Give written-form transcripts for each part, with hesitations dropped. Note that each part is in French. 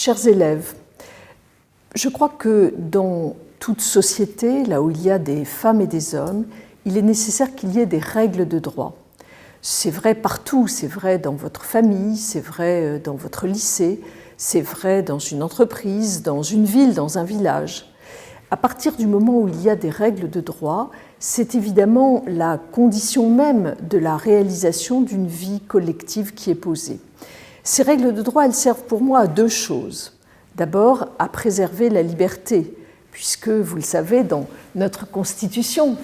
Chers élèves, je crois que dans toute société, là où il y a des femmes et des hommes, il est nécessaire qu'il y ait des règles de droit. C'est vrai partout, c'est vrai dans votre famille, c'est vrai dans votre lycée, c'est vrai dans une entreprise, dans une ville, dans un village. À partir du moment où il y a des règles de droit, c'est évidemment la condition même de la réalisation d'une vie collective qui est posée. Ces règles de droit, elles servent pour moi à deux choses. D'abord, à préserver la liberté, puisque, vous le savez, dans notre Constitution,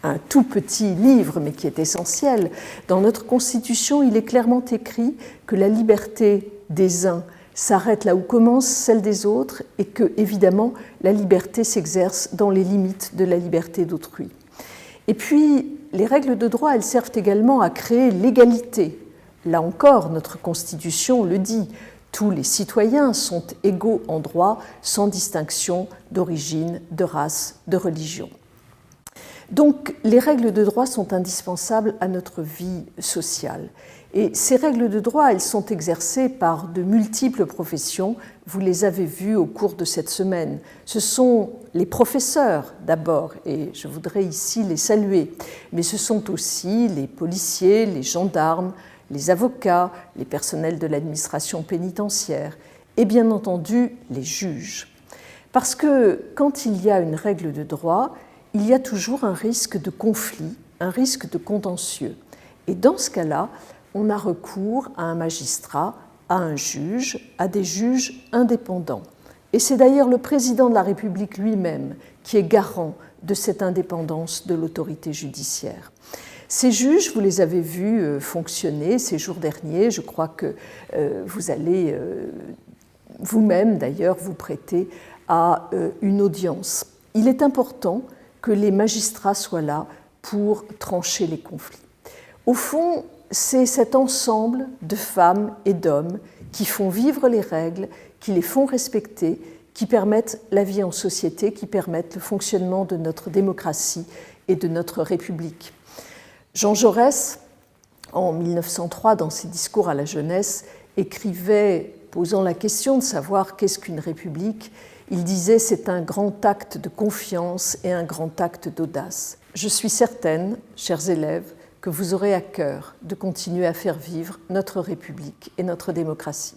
un tout petit livre, mais qui est essentiel, dans notre Constitution, il est clairement écrit que la liberté des uns s'arrête là où commence celle des autres et que, évidemment, la liberté s'exerce dans les limites de la liberté d'autrui. Et puis, les règles de droit, elles servent également à créer l'égalité. Là encore, notre Constitution le dit, tous les citoyens sont égaux en droit, sans distinction d'origine, de race, de religion. Donc, les règles de droit sont indispensables à notre vie sociale. Et ces règles de droit, elles sont exercées par de multiples professions. Vous les avez vues au cours de cette semaine. Ce sont les professeurs d'abord, et je voudrais ici les saluer, mais ce sont aussi les policiers, les gendarmes, les avocats, les personnels de l'administration pénitentiaire et bien entendu les juges. Parce que quand il y a une règle de droit, il y a toujours un risque de conflit, un risque de contentieux. Et dans ce cas-là, on a recours à un magistrat, à un juge, à des juges indépendants. Et c'est d'ailleurs le président de la République lui-même qui est garant de cette indépendance de l'autorité judiciaire. Ces juges, vous les avez vus fonctionner ces jours derniers. Je crois que vous allez vous-même d'ailleurs vous prêter à une audience. Il est important que les magistrats soient là pour trancher les conflits. Au fond, c'est cet ensemble de femmes et d'hommes qui font vivre les règles, qui les font respecter, qui permettent la vie en société, qui permettent le fonctionnement de notre démocratie et de notre République. Jean Jaurès, en 1903, dans ses discours à la jeunesse, écrivait, posant la question de savoir qu'est-ce qu'une république, il disait « c'est un grand acte de confiance et un grand acte d'audace ». Je suis certaine, chers élèves, que vous aurez à cœur de continuer à faire vivre notre République et notre démocratie.